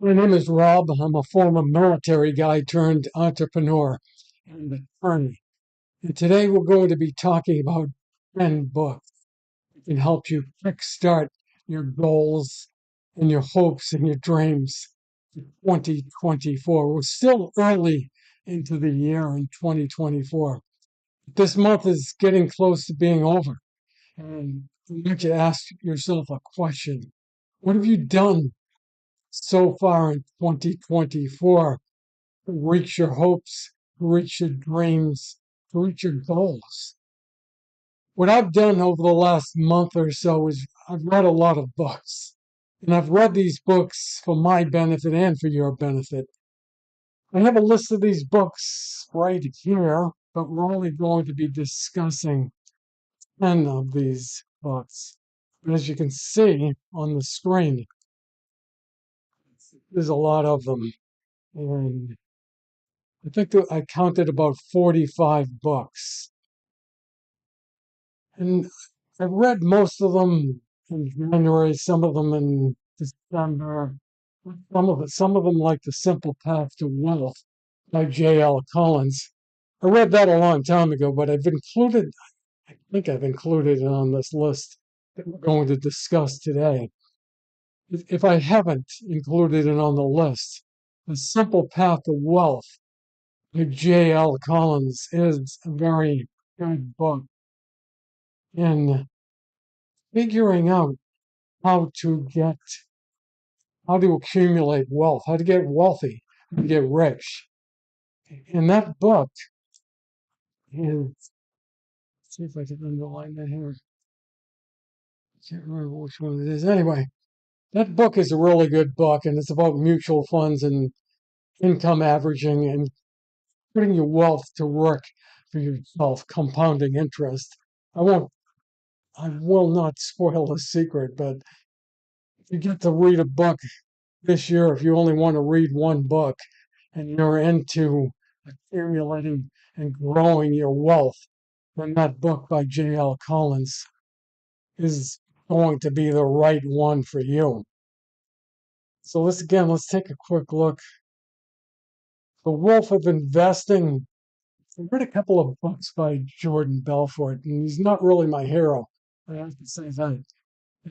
My name is Rob. I'm a former military guy turned entrepreneur and attorney. And today we're going to be talking about 10 books that can help you kickstart your goals and your hopes and your dreams for 2024. We're still early into the year in 2024. This month is getting close to being over. And I want you to ask yourself a question. What have you done so far in 2024 to reach your hopes, to reach your dreams, to reach your goals? What I've done over the last month or so is I've read a lot of books. And I've read these books for my benefit and for your benefit. I have a list of these books right here, but we're only going to be discussing 10 of these books. But as you can see on the screen, there's a lot of them. And I think that I counted about 45 books. And I read most of them in January, some of them in December, some of them like The Simple Path to Wealth by J.L. Collins. I read that a long time ago, but I think I've included it on this list that we're going to discuss today. If I haven't included it on the list, The Simple Path to Wealth by J.L. Collins is a very good book in figuring out how to get, how to accumulate wealth, how to get wealthy, how to get rich. And that book is, let's see if I can underline that here. I can't remember which one it is. Anyway, that book is a really good book, and it's about mutual funds and income averaging and putting your wealth to work for yourself, compounding interest. I won't, I will not spoil the secret, but if you get to read a book this year, if you only want to read one book and you're into accumulating and growing your wealth, then that book by J.L. Collins is going to be the right one for you. So let's take a quick look. The Wolf of Investing. I read a couple of books by Jordan Belfort, and he's not really my hero. I have to say that.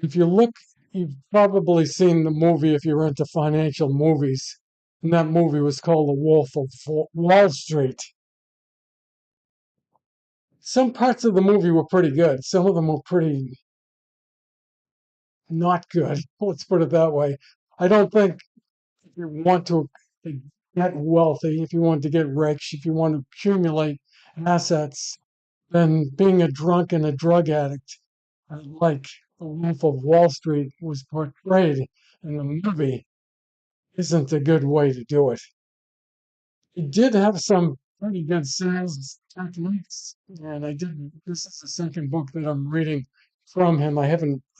If you look, you've probably seen the movie if you're into financial movies. And that movie was called The Wolf of Wall Street. Some parts of the movie were pretty good. Some of them were pretty not good. Let's put it that way. I don't think if you want to get wealthy, if you want to get rich, if you want to accumulate assets, then being a drunk and a drug addict, like the Wolf of Wall Street was portrayed in the movie, isn't a good way to do it. It did have some pretty good sales techniques, and this is the second book that I'm reading from him. I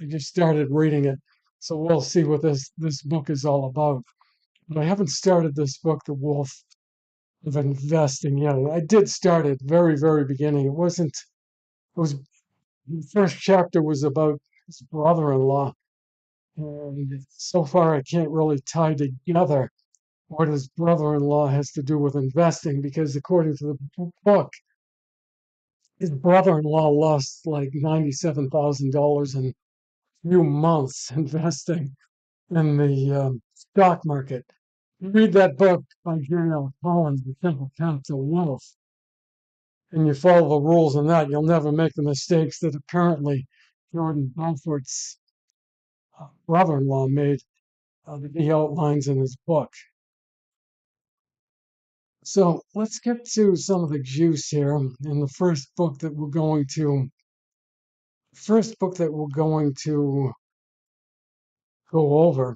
just started reading it, so we'll see what this book is all about. But I haven't started this book, The Wolf of Investing, yet. I did start at very, very beginning. It was, the first chapter was about his brother-in-law, and so far I can't really tie together what his brother-in-law has to do with investing because according to the book, his brother-in-law lost like $97,000 in a few months investing in the stock market. You read that book by J.L. Collins, The Simple Path to Wealth, and you follow the rules in that, you'll never make the mistakes that apparently Jordan Belfort's brother-in-law made that he outlines in his book. So let's get to some of the juice here. And the first book that we're going to go over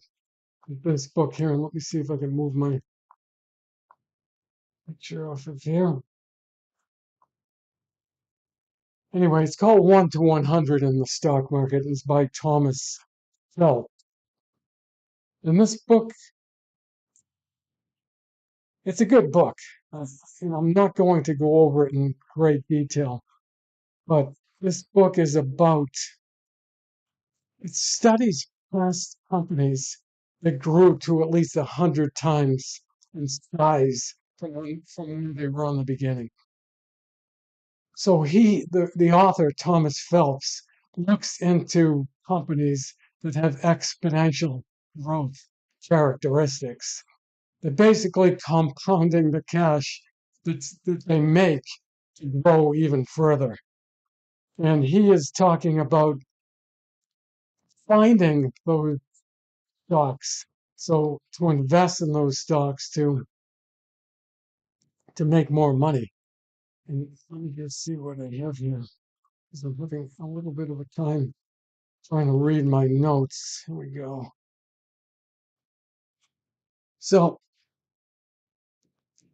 is this book here. And let me see if I can move my picture off of here. Anyway, it's called 1 to 100 in the Stock Market. It's by Thomas Felt. And this book, it's a good book. I'm not going to go over it in great detail, but this book is about, it studies past companies that grew to at least 100 times in size from where they were in the beginning. So the author, Thomas Phelps, looks into companies that have exponential growth characteristics. They're basically compounding the cash that they make to grow even further. And he is talking about finding those stocks. So to invest in those stocks to make more money. And let me just see what I have here. Because I'm having a little bit of a time trying to read my notes. Here we go. So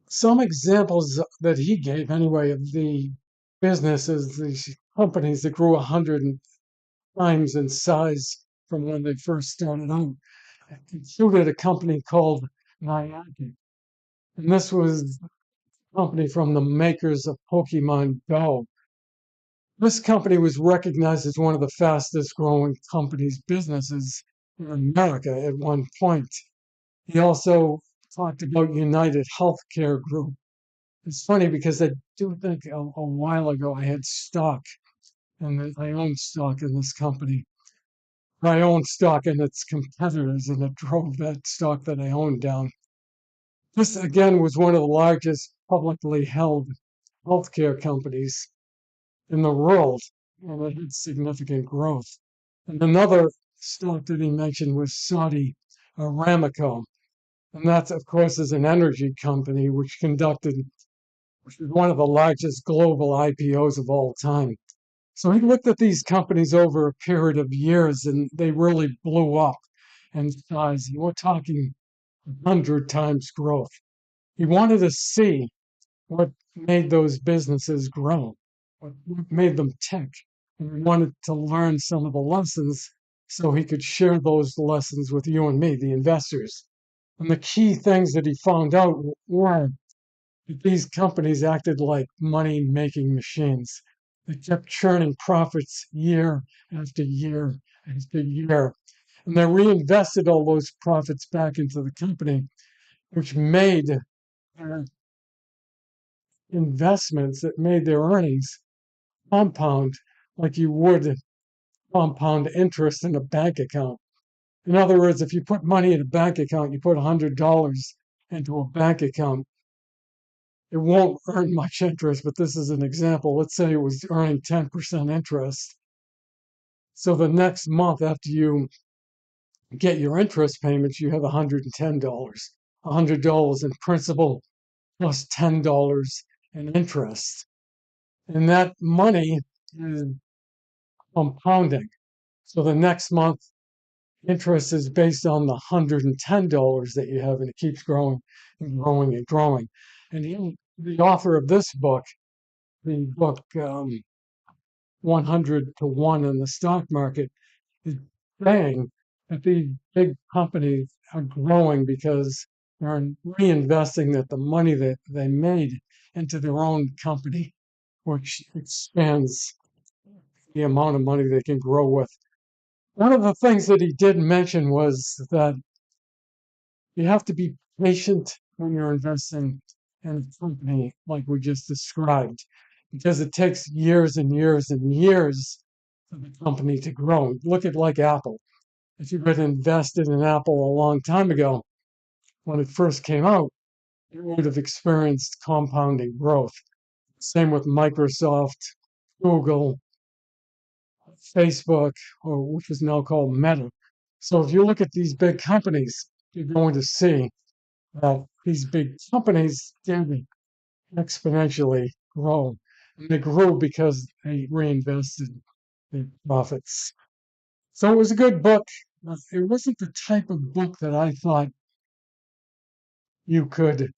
some examples that he gave anyway of the businesses, these companies that grew 100 times in size from when they first started out, included a company called Niantic. And this was a company from the makers of Pokemon Go. This company was recognized as one of the fastest growing businesses in America at one point. He also talked about United Healthcare Group. It's funny because I do think a while ago I had stock and I owned stock in this company. I owned stock in its competitors and it drove that stock that I owned down. This again was one of the largest publicly held healthcare companies in the world, and it had significant growth. And another stock that he mentioned was Saudi Aramco. And that, of course, is an energy company which is one of the largest global IPOs of all time. So he looked at these companies over a period of years and they really blew up in size. We're talking 100 times growth. He wanted to see what made those businesses grow, what made them tick. And he wanted to learn some of the lessons so he could share those lessons with you and me, the investors. And the key things that he found out were that these companies acted like money making machines. They kept churning profits year after year after year. And they reinvested all those profits back into the company, which made their investments, that made their earnings compound like you would compound interest in a bank account. In other words, if you put money in a bank account, you put $100 into a bank account, it won't earn much interest, but this is an example. Let's say it was earning 10% interest. So the next month after you get your interest payments, you have $110. $100 in principal plus $10 in interest. And that money is compounding. So the next month, interest is based on the $110 that you have, and it keeps growing and growing and growing. And the author of this book, the book 100 to 1 in the stock market, is saying that these big companies are growing because they're reinvesting the money that they made into their own company, which expands the amount of money they can grow with. One of the things that he did mention was that you have to be patient when you're investing in a company like we just described, because it takes years and years and years for the company to grow. Look at like Apple. If you had invested in Apple a long time ago, when it first came out, it would have experienced compounding growth. Same with Microsoft, Google, Facebook, or which is now called Meta. So if you look at these big companies, you're going to see that these big companies did exponentially grow. And they grew because they reinvested their profits. So it was a good book. It wasn't the type of book that I thought you could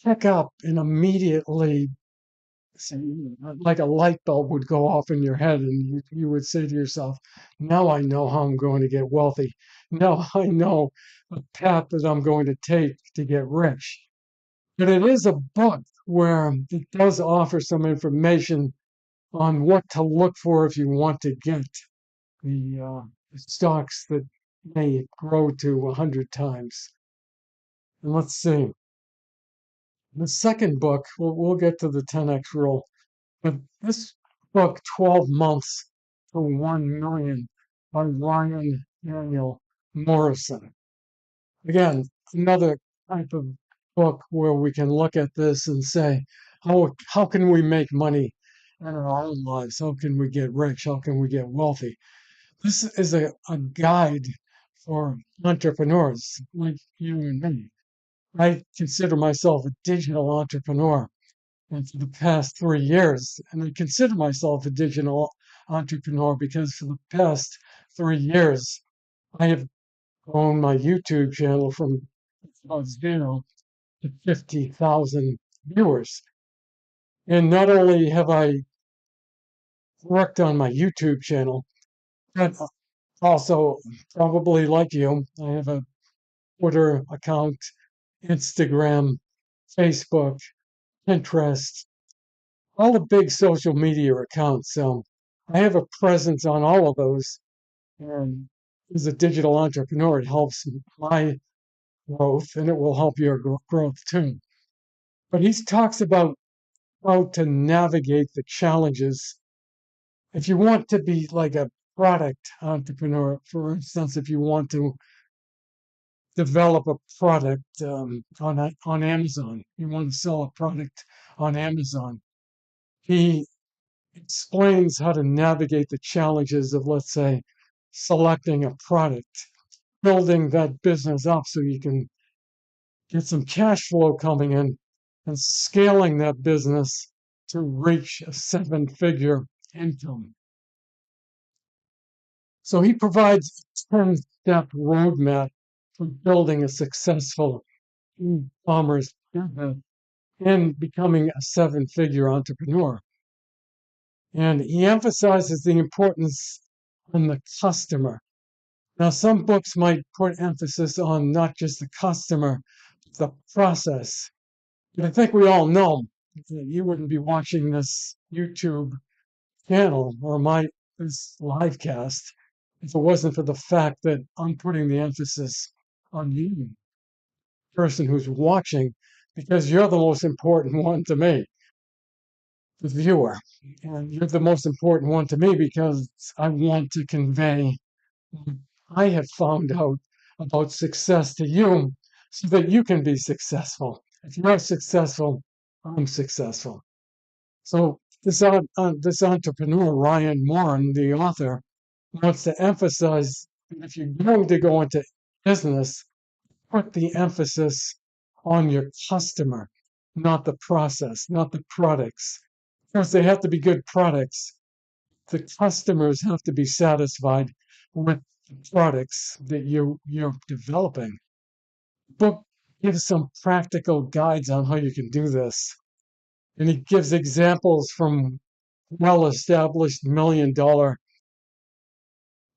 pick up and immediately say, like a light bulb would go off in your head, and you would say to yourself, now I know how I'm going to get wealthy. Now I know the path that I'm going to take to get rich. But it is a book where it does offer some information on what to look for if you want to get the stocks that may grow to 100 times. And let's see. The second book, we'll get to the 10x rule, but this book, 12 Months to 1 Million by Ryan Daniel Morrison. Again, another type of book where we can look at this and say, how can we make money in our own lives? How can we get rich? How can we get wealthy? This is a guide for entrepreneurs like you and me. I consider myself a digital entrepreneur. And for the past 3 years, and I consider myself a digital entrepreneur because for the past 3 years, I have grown my YouTube channel from about 0 to 50,000 viewers. And not only have I worked on my YouTube channel, but also, probably like you, I have a Twitter account, Instagram, Facebook, Pinterest, all the big social media accounts. I have a presence on all of those. And as a digital entrepreneur, it helps my growth and it will help your growth too. But he talks about how to navigate the challenges. If you want to be like a product entrepreneur, for instance, if you want to develop a product on Amazon, you want to sell a product on Amazon, he explains how to navigate the challenges of, let's say, selecting a product, building that business up so you can get some cash flow coming in and scaling that business to reach a 7-figure income. So he provides a 10-step roadmap for building a successful e-commerce business and becoming a 7-figure entrepreneur. And he emphasizes the importance on the customer. Now, some books might put emphasis on not just the customer, the process. But I think we all know that you wouldn't be watching this YouTube channel or this live cast if it wasn't for the fact that I'm putting the emphasis on you, person who's watching, because you're the most important one to me, the viewer. And you're the most important one to me because I want to convey what I have found out about success to you so that you can be successful. If you're successful, I'm successful. So this entrepreneur, Ryan Moran, the author, wants to emphasize that if you're going to go into business, put the emphasis on your customer, not the process, not the products. Of course, they have to be good products. The customers have to be satisfied with the products that you're developing. The book gives some practical guides on how you can do this. And he gives examples from well-established $1 million,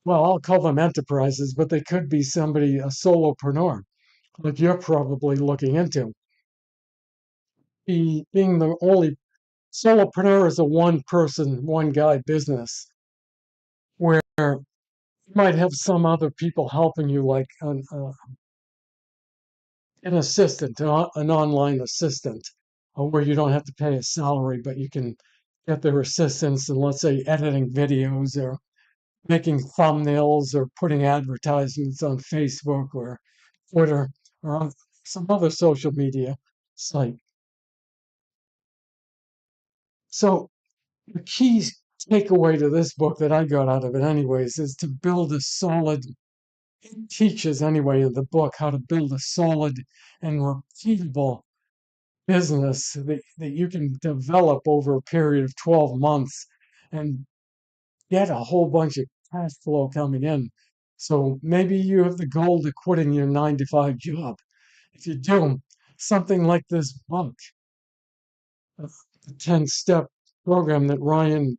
well, I'll call them enterprises, but they could be somebody, a solopreneur, like you're probably looking into. Being the only solopreneur is a one-person, one-guy business where you might have some other people helping you, like an assistant, an online assistant, where you don't have to pay a salary, but you can get their assistance in, let's say, editing videos or making thumbnails or putting advertisements on Facebook or Twitter or on some other social media site. So the key takeaway to this book that I got out of it anyways is to build a solid, it teaches anyway in the book how to build a solid and repeatable business that you can develop over a period of 12 months and get a whole bunch of cash flow coming in. So maybe you have the goal to quitting your 9-to-5 job. If you do, something like this book, the 10-step program that Ryan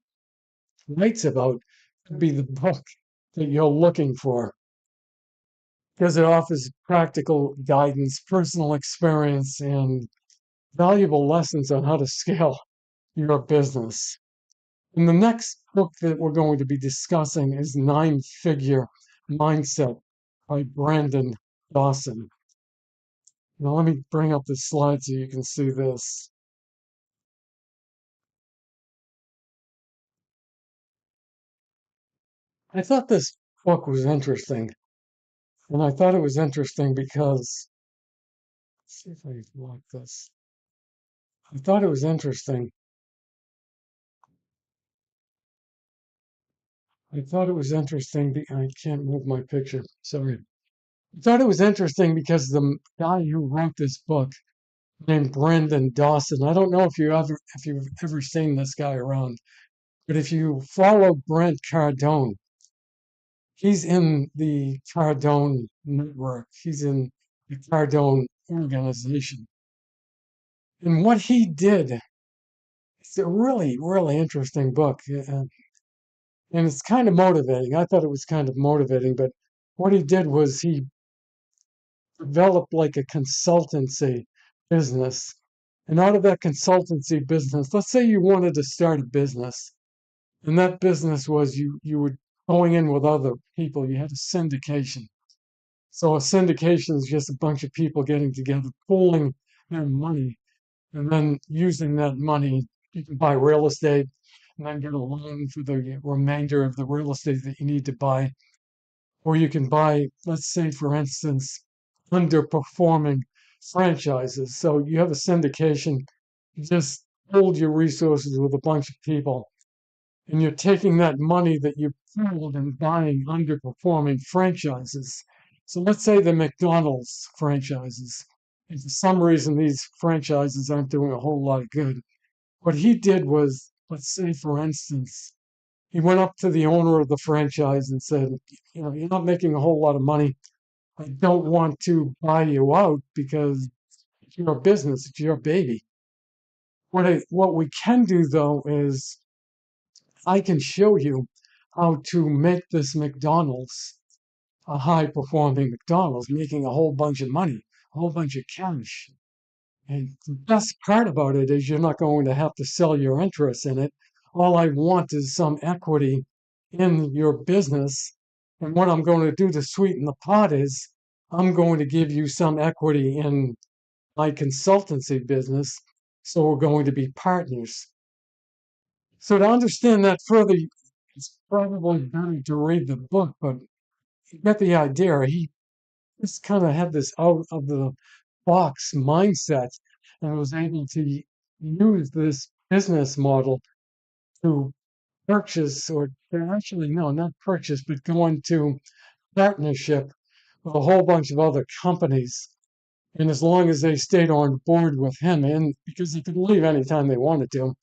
writes about, could be the book that you're looking for because it offers practical guidance, personal experience, and valuable lessons on how to scale your business. And the next book that we're going to be discussing is 9-Figure Mindset by Brandon Dawson. Now let me bring up the slide so you can see this. I thought this book was interesting, and I thought it was interesting because, let's see if I like this. I thought it was interesting. I thought it was interesting. I can't move my picture. Sorry. I thought it was interesting because the guy who wrote this book, named Brandon Dawson. I don't know if you've ever seen this guy around, but if you follow Grant Cardone, he's in the Cardone network. He's in the Cardone organization. And what he did, it's a really, really interesting book. And it's kind of motivating. I thought it was kind of motivating, but what he did was he developed like a consultancy business. And out of that consultancy business, let's say you wanted to start a business, and that business was you were going in with other people. You had a syndication. So a syndication is just a bunch of people getting together, pooling their money, and then using that money, you can buy real estate and then get a loan for the remainder of the real estate that you need to buy. Or you can buy, let's say, for instance, underperforming franchises. So you have a syndication, you just hold your resources with a bunch of people, and you're taking that money that you pooled and buying underperforming franchises. So let's say the McDonald's franchises. And for some reason, these franchises aren't doing a whole lot of good. What he did was, let's say, for instance, he went up to the owner of the franchise and said, you know, you're not making a whole lot of money. I don't want to buy you out because it's your business, it's your baby. What we can do though is I can show you how to make this McDonald's a high performing McDonald's, making a whole bunch of money, a whole bunch of cash. And the best part about it is you're not going to have to sell your interest in it. All I want is some equity in your business. And what I'm going to do to sweeten the pot is I'm going to give you some equity in my consultancy business. So we're going to be partners. So to understand that further, it's probably better to read the book, but you get the idea. He just kind of had this out of the box mindset and was able to use this business model to purchase or actually no, not purchase, but go into partnership with a whole bunch of other companies. And as long as they stayed on board with him, and because they could leave anytime they wanted to,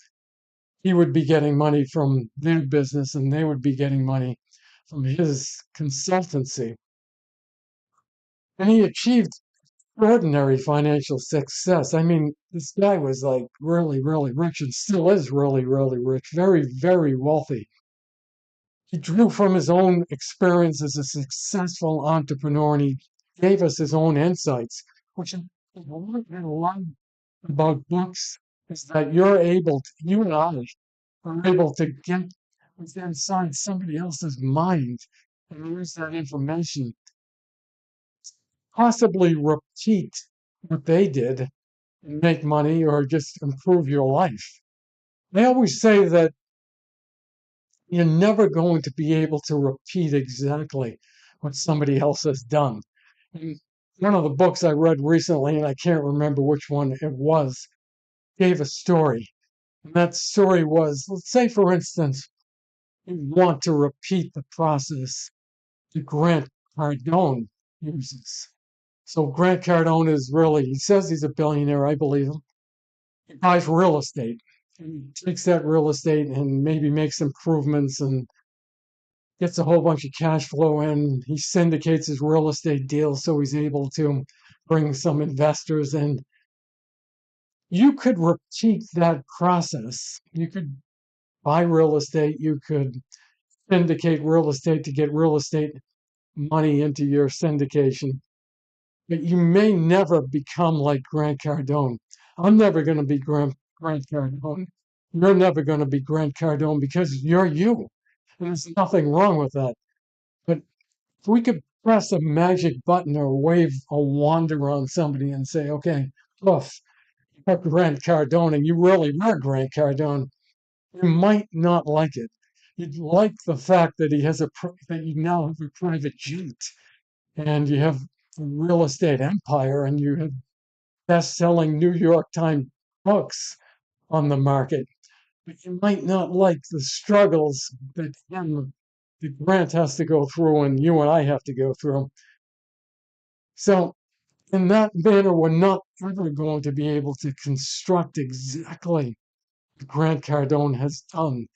he would be getting money from their business and they would be getting money from his consultancy. And he achieved extraordinary financial success. I mean, this guy was like really, really rich and still is really, really rich, very, very wealthy. He drew from his own experience as a successful entrepreneur and he gave us his own insights, which I love about books is that you and I are able to get within inside somebody else's mind and use that information, possibly repeat what they did and make money or just improve your life. They always say that you're never going to be able to repeat exactly what somebody else has done. And one of the books I read recently, and I can't remember which one it was, gave a story. And that story was, let's say, for instance, you want to repeat the process that Grant Cardone uses. So Grant Cardone is really, he says he's a billionaire, I believe him. He buys real estate and he takes that real estate and maybe makes improvements and gets a whole bunch of cash flow in. He syndicates his real estate deals so he's able to bring some investors in. You could repeat that process. You could buy real estate, you could syndicate real estate to get real estate money into your syndication. But you may never become like Grant Cardone. I'm never going to be Grant Cardone. You're never going to be Grant Cardone because you're you. And there's nothing wrong with that. But if we could press a magic button or wave a wand around somebody and say, okay, poof, you're Grant Cardone, and you really were Grant Cardone, you might not like it. You'd like the fact that that you now have a private jet and you have a real estate empire and you have best-selling New York Times books on the market. But you might not like the struggles that Grant has to go through and you and I have to go through. So in that manner, we're not ever going to be able to construct exactly what Grant Cardone has done.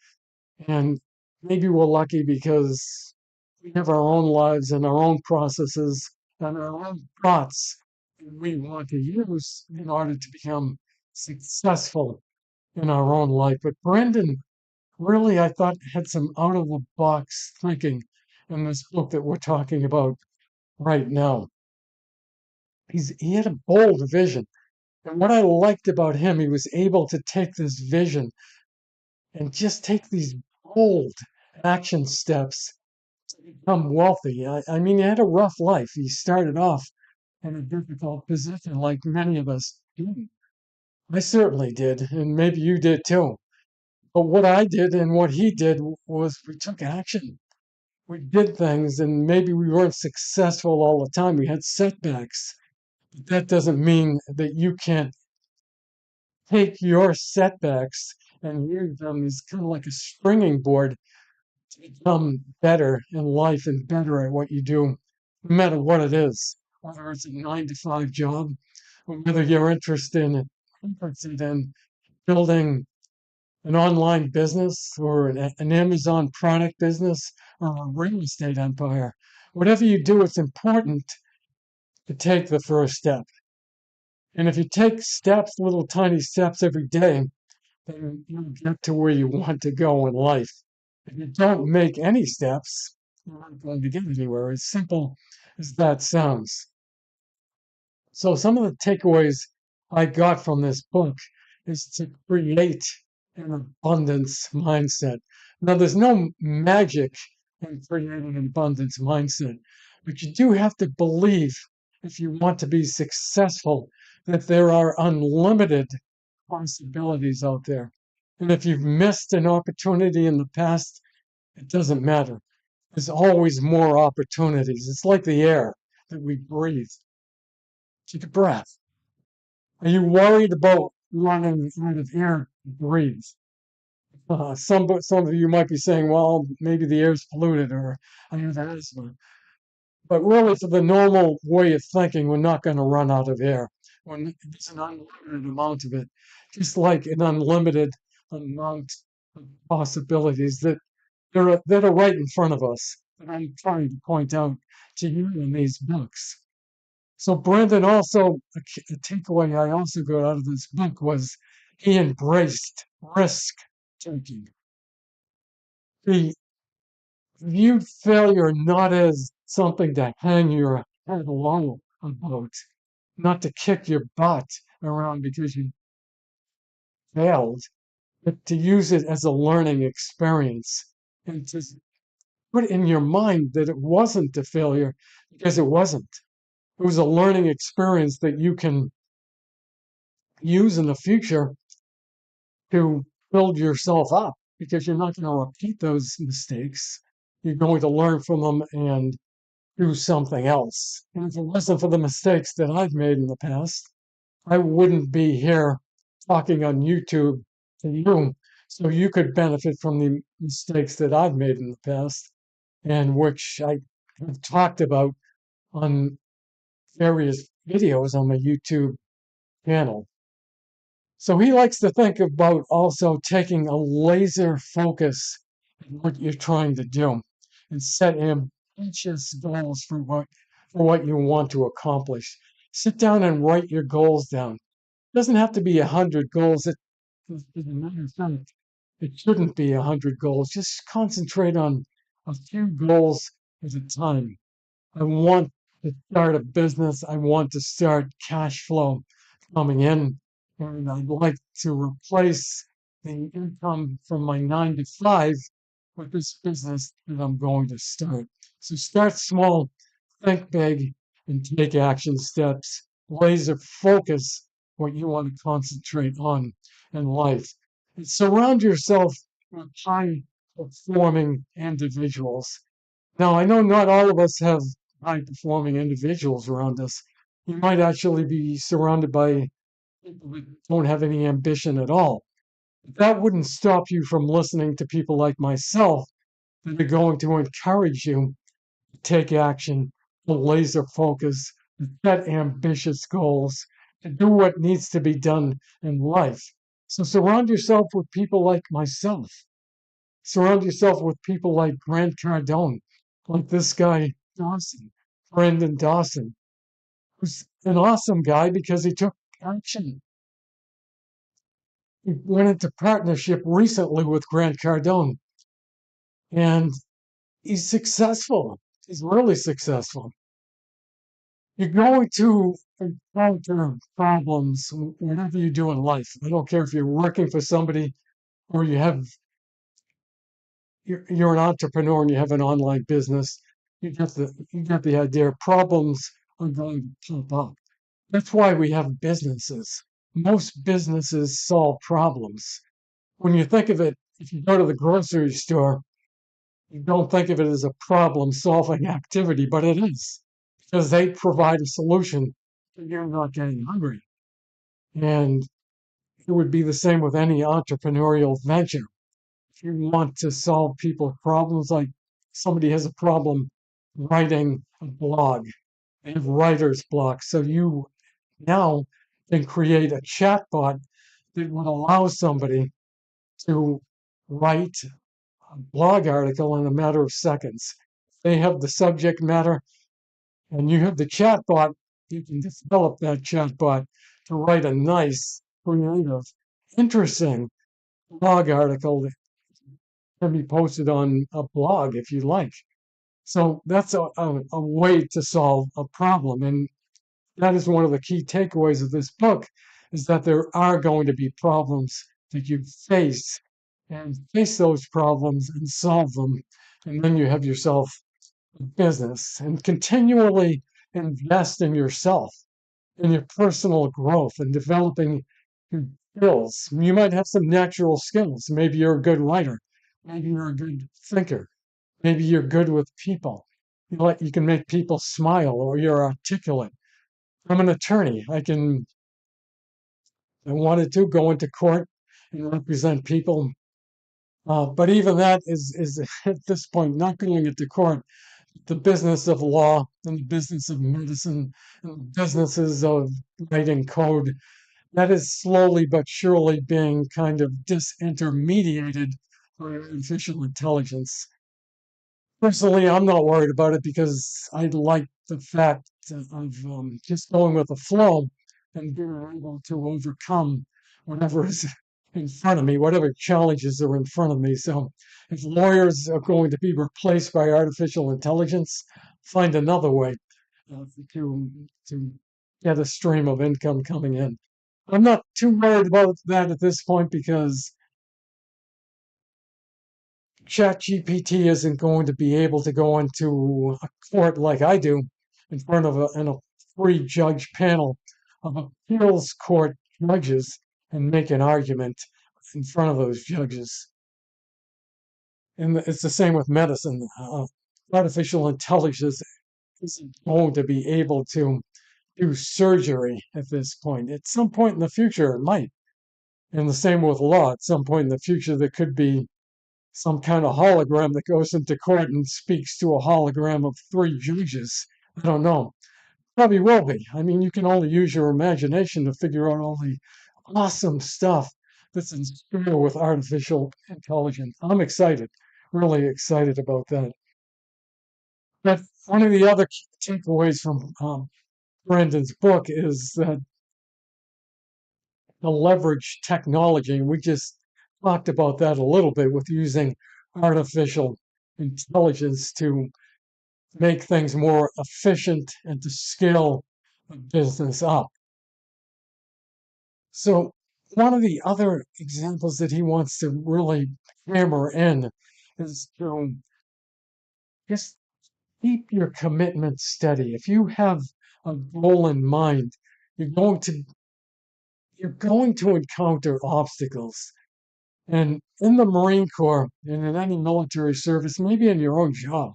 And maybe we're lucky because we have our own lives and our own processes and our own thoughts that we want to use in order to become successful in our own life. But Brendan really, I thought, had some out of the box thinking in this book that we're talking about right now. He had a bold vision. And what I liked about him, he was able to take this vision and just take these bold action steps to become wealthy. I mean, he had a rough life. He started off in a difficult position, like many of us do. I certainly did, and maybe you did too. But what I did and what he did was we took action. We did things, and maybe we weren't successful all the time. We had setbacks. But that doesn't mean that you can't take your setbacks and use them as kind of like a springing board to become better in life and better at what you do, no matter what it is, whether it's a 9 to 5 job, or whether you're interested in building an online business or an Amazon product business or a real estate empire. Whatever you do, it's important to take the first step. And if you take steps, little tiny steps every day, then you'll get to where you want to go in life. If you don't make any steps, you're not going to get anywhere. As simple as that sounds. So, some of the takeaways I got from this book is to create an abundance mindset. Now, there's no magic in creating an abundance mindset, but you do have to believe if you want to be successful that there are unlimited possibilities out there. And if you've missed an opportunity in the past, it doesn't matter. There's always more opportunities. It's like the air that we breathe. Take a breath. Are you worried about running out of air to breathe? Some of you might be saying, well, maybe the air's polluted or I have asthma. But really, for the normal way of thinking, we're not going to run out of air. There's an unlimited amount of it, just like an unlimited amount of possibilities that are right in front of us that I'm trying to point out to you in these books. So Brandon also, a takeaway I also got out of this book was he embraced risk taking. He viewed failure not as something to hang your head low about, not to kick your butt around because you failed, but to use it as a learning experience and to put in your mind that it wasn't a failure because it wasn't. It was a learning experience that you can use in the future to build yourself up because you're not going to repeat those mistakes. You're going to learn from them and do something else. And if it wasn't for the mistakes that I've made in the past, I wouldn't be here talking on YouTube to you. So you could benefit from the mistakes that I've made in the past and which I have talked about on various videos on my YouTube channel. So he likes to think about also taking a laser focus on what you're trying to do and set ambitious goals for what you want to accomplish. Sit down and write your goals down. It doesn't have to be 100 goals. As a matter of fact, it shouldn't be 100 goals. Just concentrate on a few goals at a time. I want to start a business. I want to start cash flow coming in. And I'd like to replace the income from my 9 to 5 with this business that I'm going to start. So start small, think big and take action steps. Laser focus what you want to concentrate on in life. And surround yourself with high performing individuals. Now, I know not all of us have high performing individuals around us. You might actually be surrounded by people that don't have any ambition at all. That wouldn't stop you from listening to people like myself that are going to encourage you to take action, to laser focus, to set ambitious goals, to do what needs to be done in life. So surround yourself with people like myself. Surround yourself with people like Grant Cardone, like this guy, Dawson, Brendan Dawson, who's an awesome guy because he took action. He went into partnership recently with Grant Cardone, and he's successful. He's really successful. You're going to encounter problems whatever you do in life. I don't care if you're working for somebody or you're an entrepreneur and you have an online business. You get the idea. Problems are going to pop up. That's why we have businesses. Most businesses solve problems. When you think of it, if you go to the grocery store, you don't think of it as a problem solving activity, but it is because they provide a solution to you not getting hungry. And it would be the same with any entrepreneurial venture. If you want to solve people's problems, like somebody has a problem writing a blog, they have writer's block. So you now can create a chatbot that would allow somebody to write a blog article in a matter of seconds. They have the subject matter and you have the chatbot. You can develop that chatbot to write a nice, creative, interesting blog article that can be posted on a blog if you like. So that's a way to solve a problem. And that is one of the key takeaways of this book is that there are going to be problems that you face and face those problems and solve them. And then you have yourself a business and continually invest in yourself, in your personal growth and developing your skills. You might have some natural skills. Maybe you're a good writer. Maybe you're a good thinker. Maybe you're good with people. You can make people smile or you're articulate. I'm an attorney. I wanted to go into court and represent people. But even that is at this point not going into court. The business of law and the business of medicine and the businesses of writing code, that is slowly but surely being kind of disintermediated by artificial intelligence. Personally, I'm not worried about it because I like the fact of just going with the flow and being able to overcome whatever is in front of me, whatever challenges are in front of me. So, if lawyers are going to be replaced by artificial intelligence, find another way to get a stream of income coming in. I'm not too worried about that at this point because ChatGPT isn't going to be able to go into a court like I do in front of a free judge panel of appeals court judges and make an argument in front of those judges. And it's the same with medicine. Artificial intelligence isn't going to be able to do surgery at this point. At some point in the future, it might. And the same with law. At some point in the future, there could be some kind of hologram that goes into court and speaks to a hologram of three judges. I don't know. Probably will be. I mean, you can only use your imagination to figure out all the awesome stuff that's in store with artificial intelligence. I'm excited, really excited about that. But one of the other key takeaways from Brandon's book is that the leverage technology, and we just talked about that a little bit with using artificial intelligence to make things more efficient and to scale a business up. So, one of the other examples that he wants to really hammer in is to just keep your commitment steady. If you have a goal in mind, you're going to you're going to encounter obstacles. And in the Marine Corps and in any military service, maybe in your own job,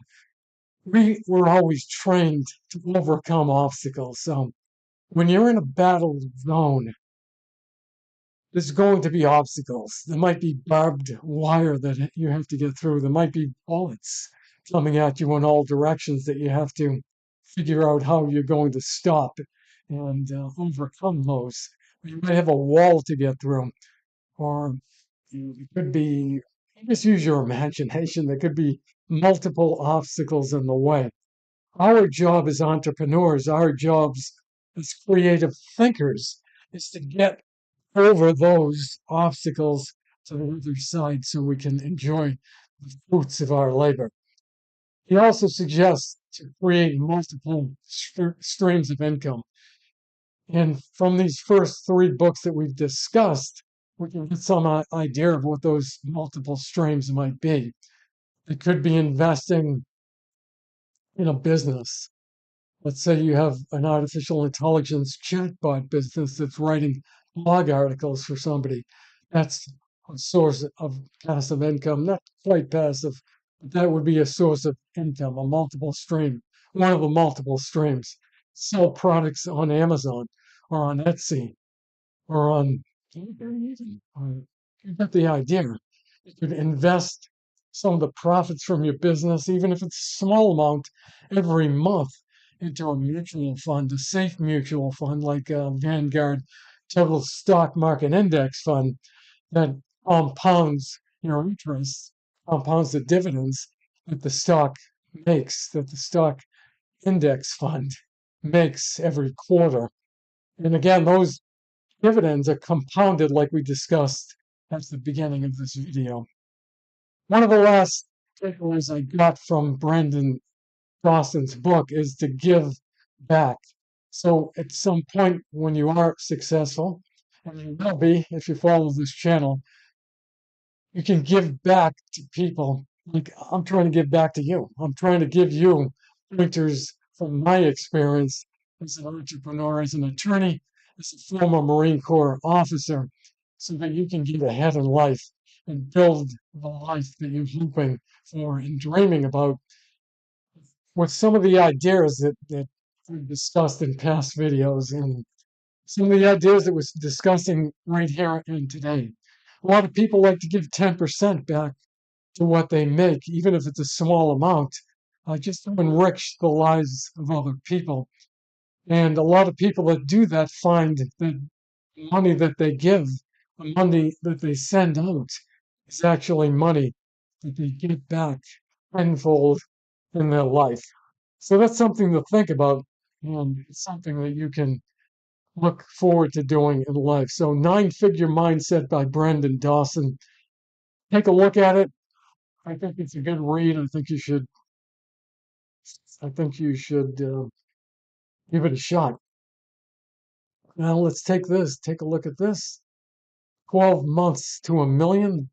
we were always trained to overcome obstacles. So when you're in a battle zone, there's going to be obstacles. There might be barbed wire that you have to get through. There might be bullets coming at you in all directions that you have to figure out how you're going to stop and overcome those. You might have a wall to get through, or it could be, just use your imagination. There could be multiple obstacles in the way. Our job as entrepreneurs, our jobs as creative thinkers, is to get over those obstacles to the other side so we can enjoy the fruits of our labor. He also suggests to create multiple streams of income. And from these first three books that we've discussed, we can get some idea of what those multiple streams might be. It could be investing in a business. Let's say you have an artificial intelligence chatbot business that's writing blog articles for somebody. That's a source of passive income, not quite passive, but that would be a source of income, a multiple stream, one of the multiple streams. Sell products on Amazon or on Etsy or on eBay even. You get the idea. You could invest some of the profits from your business, even if it's a small amount, every month into a mutual fund, a safe mutual fund like a Vanguard Total Stock Market Index Fund that compounds your interest, compounds the dividends that the stock makes, that the stock index fund makes every quarter. And again, those dividends are compounded like we discussed at the beginning of this video. One of the last takeaways I got from Brandon Dawson's book is to give back. So at some point when you are successful, and you will be if you follow this channel, you can give back to people. Like I'm trying to give back to you. I'm trying to give you pointers from my experience as an entrepreneur, as an attorney, as a former Marine Corps officer, so that you can get ahead in life and build the life that you're hoping for and dreaming about with some of the ideas that we've discussed in past videos and some of the ideas that we're discussing right here and today. A lot of people like to give 10% back to what they make, even if it's a small amount, just to enrich the lives of other people. And a lot of people that do that find that money that they give, the money that they send out, is actually money that they get back tenfold in their life. So that's something to think about, and it's something that you can look forward to doing in life. So, Nine Figure Mindset by Brendan Dawson. Take a look at it. I think it's a good read. I think you should give it a shot. Now let's take this. Take a look at this. 12 months to a million.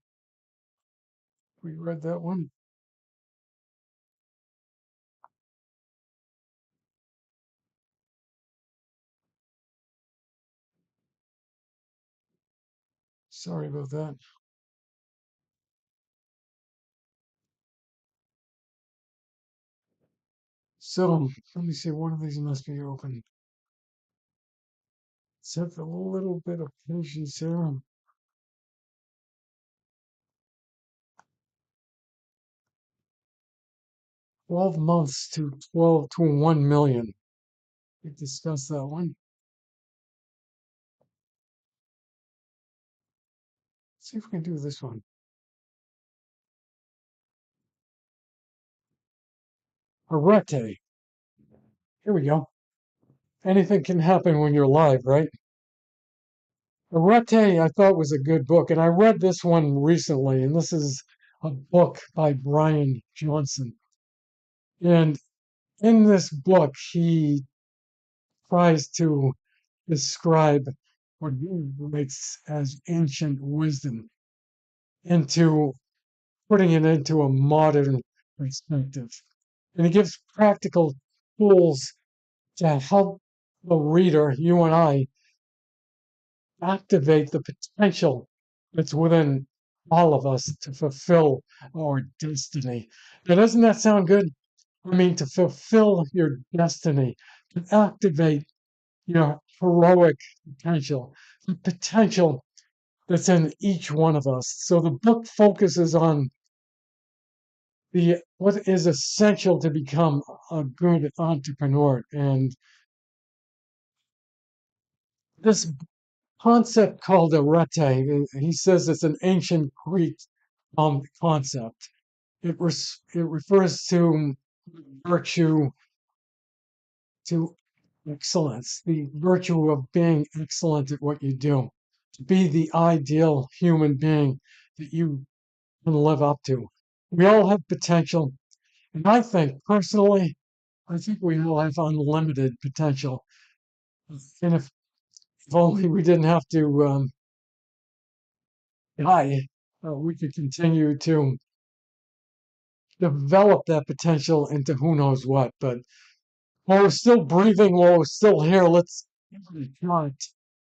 We read that one. Sorry about that. So let me see. One of these must be open. Let's have a little bit of patience here. 12 months to 1 million. We discussed that one. See if we can do this one. Arete. Here we go. Anything can happen when you're live, right? Arete, I thought was a good book, and I read this one recently, and this is a book by Brian Johnson. And in this book, he tries to describe what he writes as ancient wisdom into putting it into a modern perspective. And he gives practical tools to help the reader, you and I, activate the potential that's within all of us to fulfill our destiny. Now, doesn't that sound good? I mean, to fulfill your destiny, to activate your heroic potential, the potential that's in each one of us. So the book focuses on the what is essential to become a good entrepreneur. And this concept called arete, he says it's an ancient Greek concept. It refers to virtue, to excellence, the virtue of being excellent at what you do, to be the ideal human being that you can live up to. We all have potential, and I think personally, I think we all have unlimited potential. And if only we didn't have to die, we could continue to develop that potential into who knows what. But while we're still breathing, while we're still here, let's give it a shot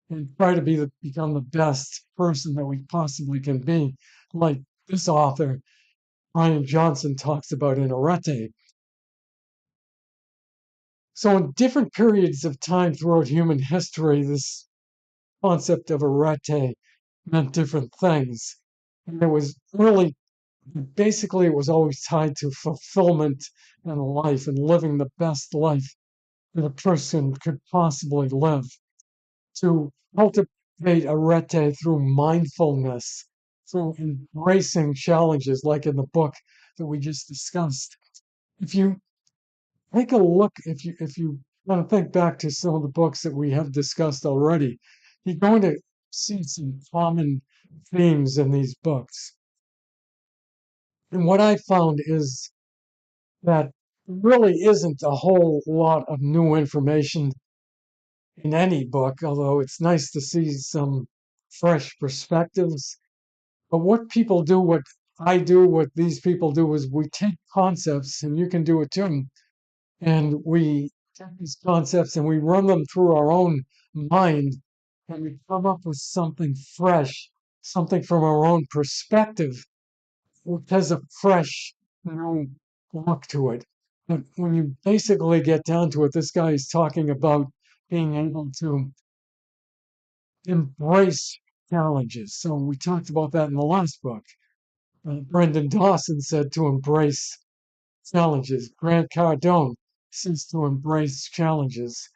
and try to become the best person that we possibly can be, like this author, Brian Johnson, talks about in Arete. So, in different periods of time throughout human history, this concept of arete meant different things. And it was really, basically, it was always tied to fulfillment in life and living the best life that a person could possibly live. To cultivate arete through mindfulness, through embracing challenges, like in the book that we just discussed. If you take a look, if you want to think back to some of the books that we have discussed already, you're going to see some common themes in these books. And what I found is that really isn't a whole lot of new information in any book, although it's nice to see some fresh perspectives. But what people do, what I do, what these people do is we take concepts, and you can do it too, and we take these concepts and we run them through our own mind, and we come up with something fresh, something from our own perspective, which has a fresh, new look to it. But when you basically get down to it, this guy is talking about being able to embrace challenges. So we talked about that in the last book. Brendan Dawson said to embrace challenges. Grant Cardone says to embrace challenges.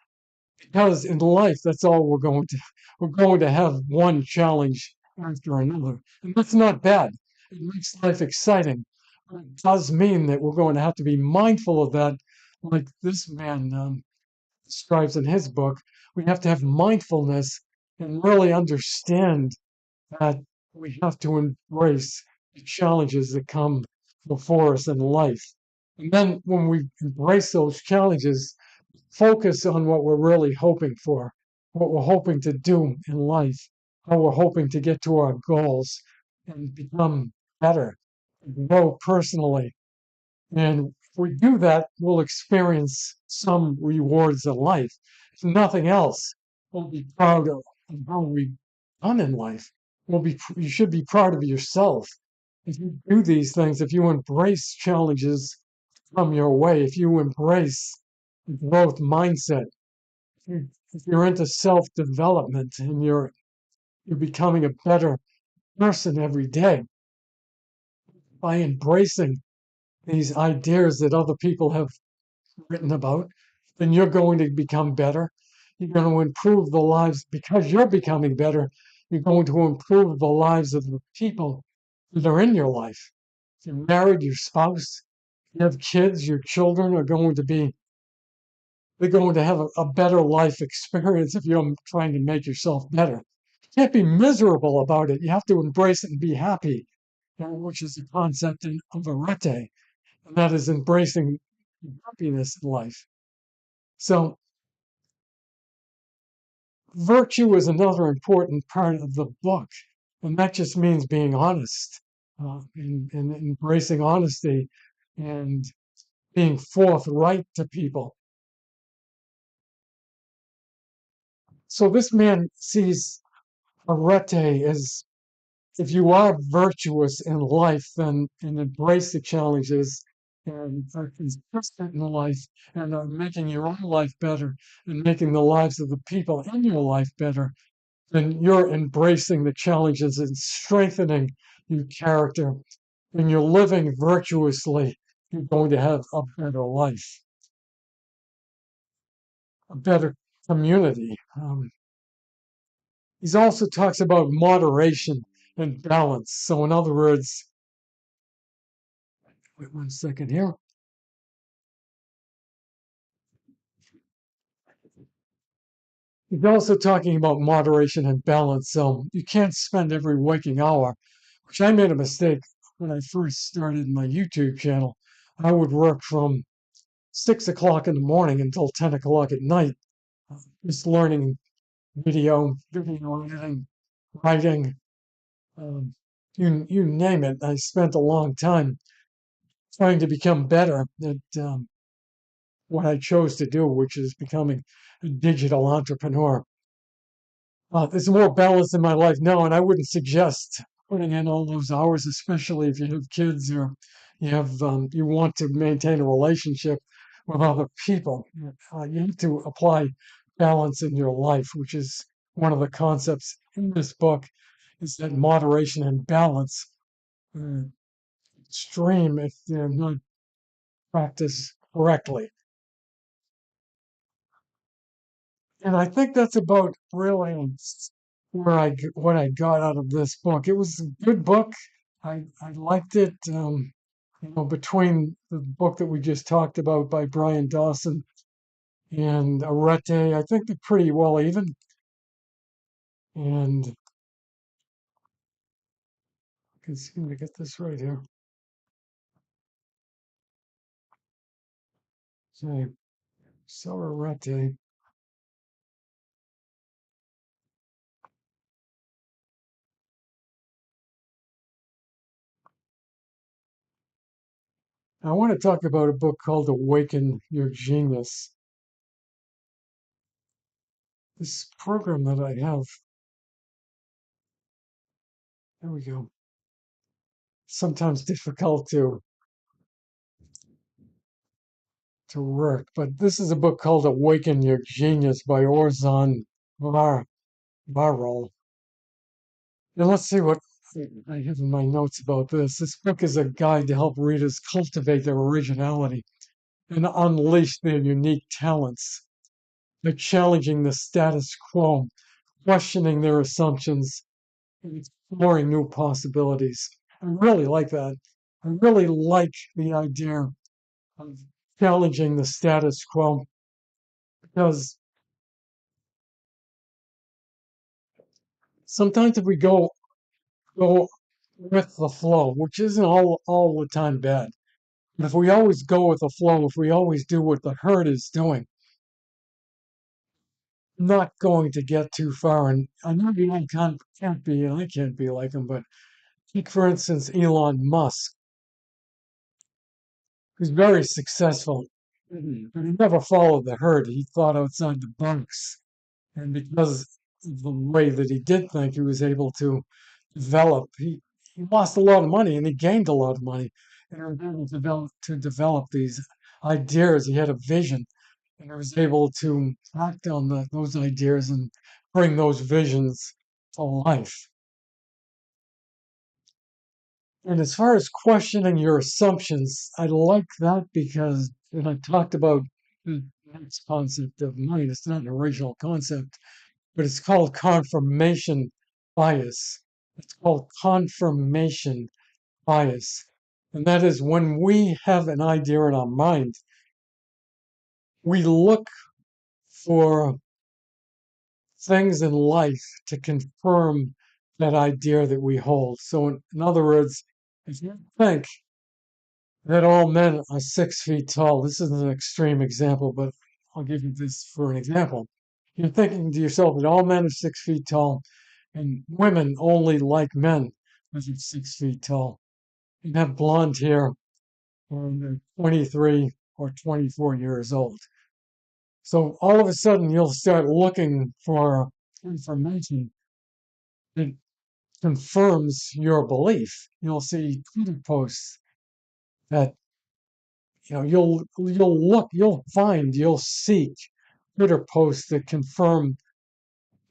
Because in life, that's all we're going to have one challenge after another. And that's not bad. It makes life exciting. But it does mean that we're going to have to be mindful of that, like this man describes in his book. We have to have mindfulness and really understand that we have to embrace the challenges that come before us in life. And then when we embrace those challenges, focus on what we're really hoping for, what we're hoping to do in life, how we're hoping to get to our goals and become better, grow personally. And if we do that, we'll experience some rewards in life. If nothing else, we'll be proud of how we've done in life. You should be proud of yourself. If you do these things, if you embrace challenges come your way, if you embrace the growth mindset, if you're into self-development and you're becoming a better person every day by embracing these ideas that other people have written about, then you're going to become better. You're going to improve the lives because you're becoming better. You're going to improve the lives of the people that are in your life. If you're married, your spouse, you have kids, your children are going to be, they're going to have a better life experience if you're trying to make yourself better. You can't be miserable about it. You have to embrace it and be happy, which is the concept of arete, and that is embracing happiness in life. So, virtue is another important part of the book, and that just means being honest and embracing honesty and being forthright to people. So this man sees arete as if you are virtuous in life, then and embrace the challenges and are consistent in life and are making your own life better and making the lives of the people in your life better, then you're embracing the challenges and strengthening your character. When you're living virtuously, you're going to have a better life, a better community. He also talks about moderation and balance. So, in other words, wait 1 second here. He's also talking about moderation and balance. So, you can't spend every waking hour, which I made a mistake when I first started my YouTube channel. I would work from 6 o'clock in the morning until 10 o'clock at night, just learning video editing, writing, um, you name it. I spent a long time trying to become better at what I chose to do, which is becoming a digital entrepreneur. There's more balance in my life now, and I wouldn't suggest putting in all those hours, especially if you have kids or you want to maintain a relationship with other people. You have to apply balance in your life, which is one of the concepts in this book, is that moderation and balance are extreme if they're not practiced correctly. And I think that's about really what I got out of this book. It was a good book. I liked it. Between the book that we just talked about by Brian Dawson and Arete, I think they're pretty well even. And I can seem to get this right here. Okay, so Arete. I want to talk about a book called Awaken Your Genius. This program that I have, there we go. Sometimes difficult to work, but this is a book called Awaken Your Genius by Orzan Varol. And let's see what I have in my notes about this. This book is a guide to help readers cultivate their originality and unleash their unique talents by challenging the status quo, questioning their assumptions, and exploring new possibilities. I really like that. I really like the idea of challenging the status quo because sometimes if we go with the flow, which isn't all the time bad, but if we always go with the flow, if we always do what the herd is doing, not going to get too far. And I know can't be, and I can't be like him, but take for instance Elon Musk, who's very successful, but he never followed the herd. He thought outside the box, and because of the way that he did think, he was able to develop. He lost a lot of money and he gained a lot of money, and he was able to develop these ideas. He had a vision, and he was able to act on those ideas and bring those visions to life. And as far as questioning your assumptions, I like that because when I talked about the next concept of mind, it's not an original concept, but it's called confirmation bias. It's called confirmation bias. And that is when we have an idea in our mind, we look for things in life to confirm that idea that we hold. So, in other words, if you think that all men are 6 feet tall, this is an extreme example, but I'll give you this for an example. You're thinking to yourself that all men are 6 feet tall and women only like men that are 6 feet tall and have blonde hair and they're 23 or 24 years old. So all of a sudden, you'll start looking for information that confirms your belief. You'll see Twitter posts that you'll look, you'll find, you'll seek Twitter posts that confirm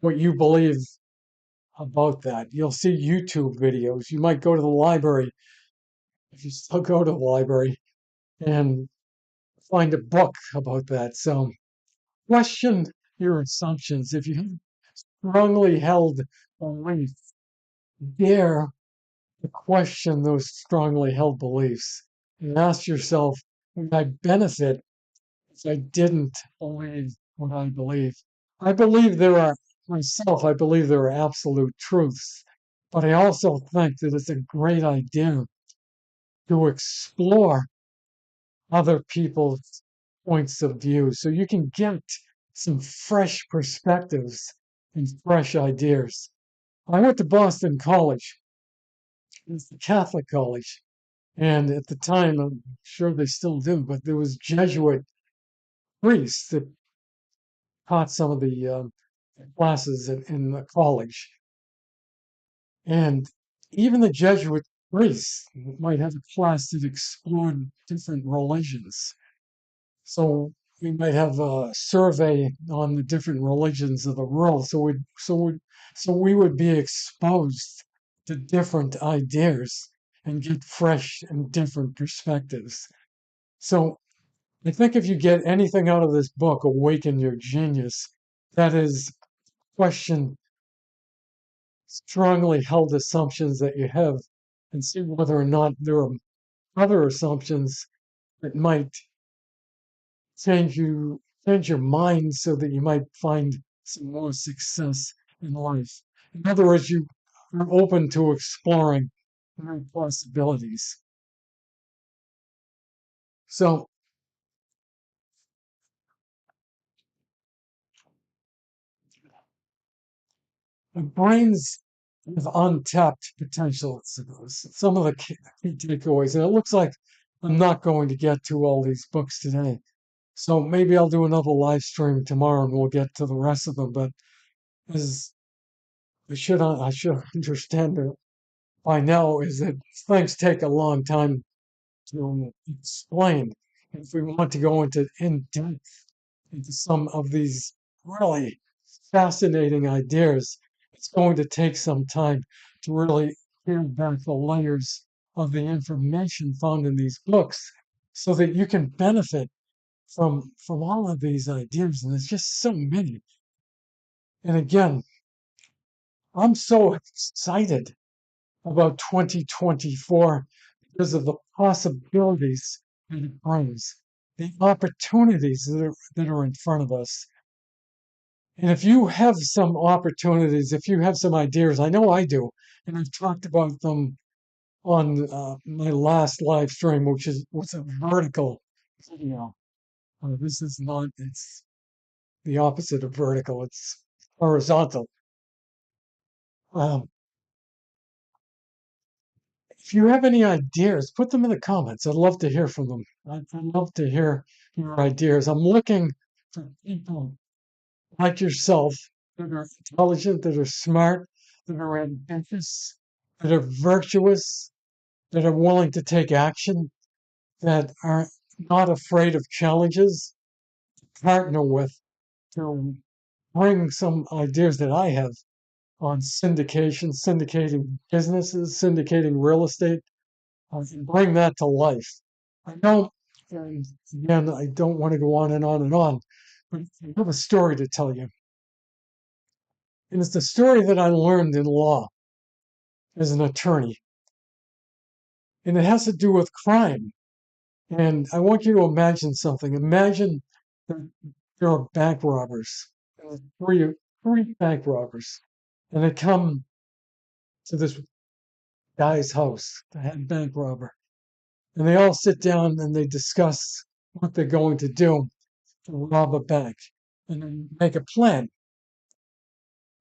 what you believe about that. You'll see YouTube videos. You might go to the library, if you still go to the library, and find a book about that. So question your assumptions. If you have strongly held beliefs, dare to question those strongly held beliefs and ask yourself, would I benefit if I didn't believe what I believe? I believe I believe there are absolute truths, but I also think that it's a great idea to explore other people's points of view so you can get some fresh perspectives and fresh ideas. I went to Boston College. It's a Catholic college. And at the time, I'm sure they still do, but there was Jesuit priests that taught some of the classes in the college. And even the Jesuit priests might have a class that explored different religions. So we might have a survey on the different religions of the world. So we would be exposed to different ideas and get fresh and different perspectives. So I think if you get anything out of this book, Awaken Your Genius, that is question strongly held assumptions that you have and see whether or not there are other assumptions that might change your mind so that you might find some more success in life. In other words, you are open to exploring new possibilities. So the brains have untapped potential. Some of the key takeaways, and it looks like I'm not going to get to all these books today. So maybe I'll do another live stream tomorrow and we'll get to the rest of them. But as I should understand it by now is that things take a long time to explain. If we want to go into in depth into some of these really fascinating ideas, it's going to take some time to really peel back the layers of the information found in these books so that you can benefit from all of these ideas. And there's just so many. And again, I'm so excited about 2024 because of the possibilities that it brings, the opportunities that are in front of us. And if you have some opportunities, if you have some ideas, I know I do, and I've talked about them on my last live stream, which was a vertical video. This is not, it's the opposite of vertical, it's horizontal. Um, if you have any ideas, put them in the comments. I'd love to hear from them. I'd love to hear your ideas. I'm looking for people like yourself that are intelligent, that are smart, that are ambitious, that are virtuous, that are willing to take action, that are not afraid of challenges, partner with to bring some ideas that I have on syndication, syndicating businesses, syndicating real estate, and bring that to life. I know, and again, I don't want to go on and on and on, but I have a story to tell you. And it's the story that I learned in law as an attorney. And it has to do with crime. And I want you to imagine something. Imagine that there are bank robbers, three bank robbers, and they come to this guy's house, the head bank robber. And they all sit down and they discuss what they're going to do to rob a bank and then make a plan.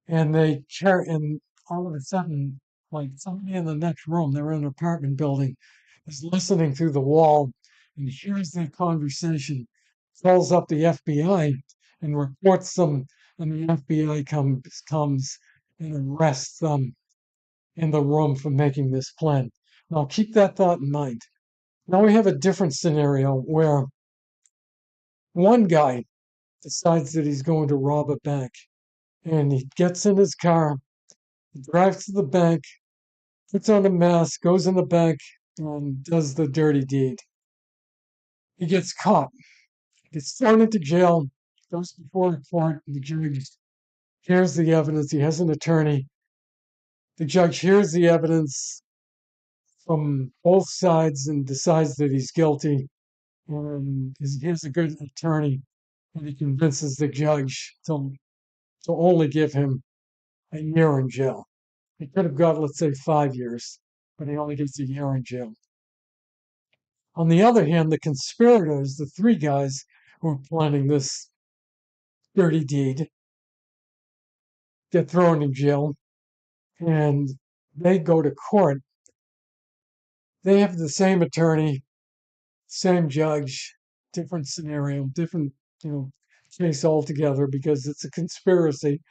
And and all of a sudden, like somebody in the next room, they're in an apartment building, is listening through the wall and hears their conversation, calls up the FBI and reports them, and the FBI comes and arrests them in the room for making this plan. Now keep that thought in mind. Now we have a different scenario where one guy decides that he's going to rob a bank, and he gets in his car, drives to the bank, puts on a mask, goes in the bank, and does the dirty deed. He gets caught, gets thrown into jail, goes before a court, the judge hears the evidence. He has an attorney. The judge hears the evidence from both sides and decides that he's guilty. And he has a good attorney, and he convinces the judge to only give him a year in jail. He could have got, let's say, 5 years, but he only gets a year in jail. On the other hand, the conspirators, the three guys who are planning this dirty deed, get thrown in jail, and they go to court. They have the same attorney, same judge, different scenario, different, you know, case altogether because it's a conspiracy.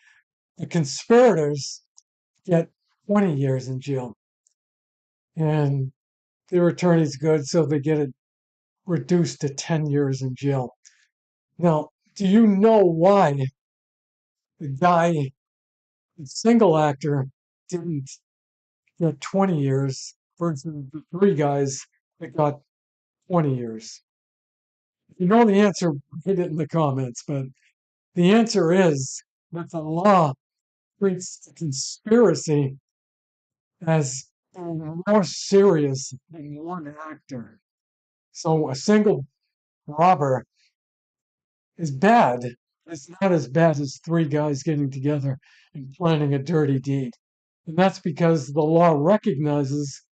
The conspirators get 20 years in jail, and their attorney's good, so they get it reduced to 10 years in jail. Now, do you know why the guy, the single actor, didn't get 20 years versus the three guys that got 20 years? If you know the answer, hit it in the comments. But the answer is that the law treats the conspiracy as being more serious than one actor. So a single robber is bad. It's not as bad as three guys getting together and planning a dirty deed. And that's because the law recognizes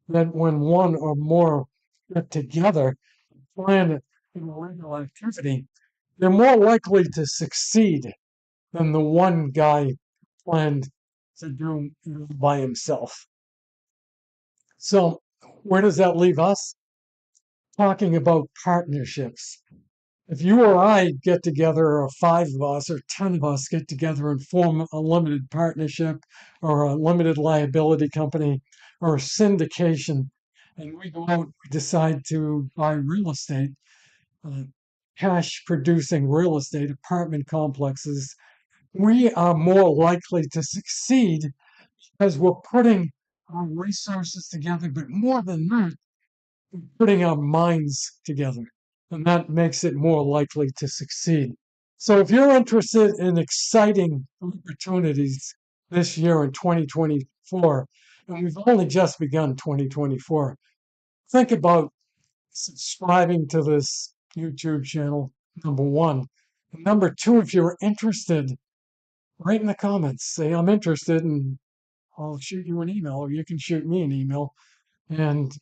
that when one or more get together and plan an illegal activity, they're more likely to succeed than the one guy planned to do by himself. So, where does that leave us? Talking about partnerships. If you or I get together, or five of us, or 10 of us get together and form a limited partnership, or a limited liability company, or a syndication, and we go out, we decide to buy real estate, cash producing real estate, apartment complexes, we are more likely to succeed because we're putting our resources together, but more than that, we're putting our minds together. And that makes it more likely to succeed. So if you're interested in exciting opportunities this year in 2024, and we've only just begun 2024, think about subscribing to this YouTube channel, number one. And number two, if you're interested, write in the comments, say I'm interested, and I'll shoot you an email, or you can shoot me an email. And,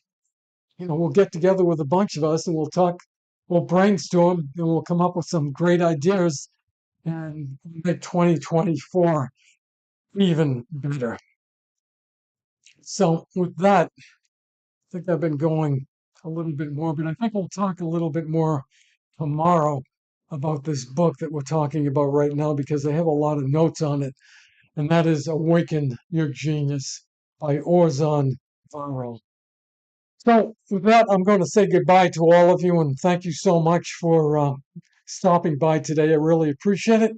we'll get together with a bunch of us and we'll talk, we'll brainstorm, and we'll come up with some great ideas and make 2024 even better. So with that, I think I've been going a little bit more, but I think we'll talk a little bit more tomorrow about this book that we're talking about right now because I have a lot of notes on it, and that is Awaken Your Genius by Orzon Varel. So with that, I'm going to say goodbye to all of you, and thank you so much for stopping by today. I really appreciate it.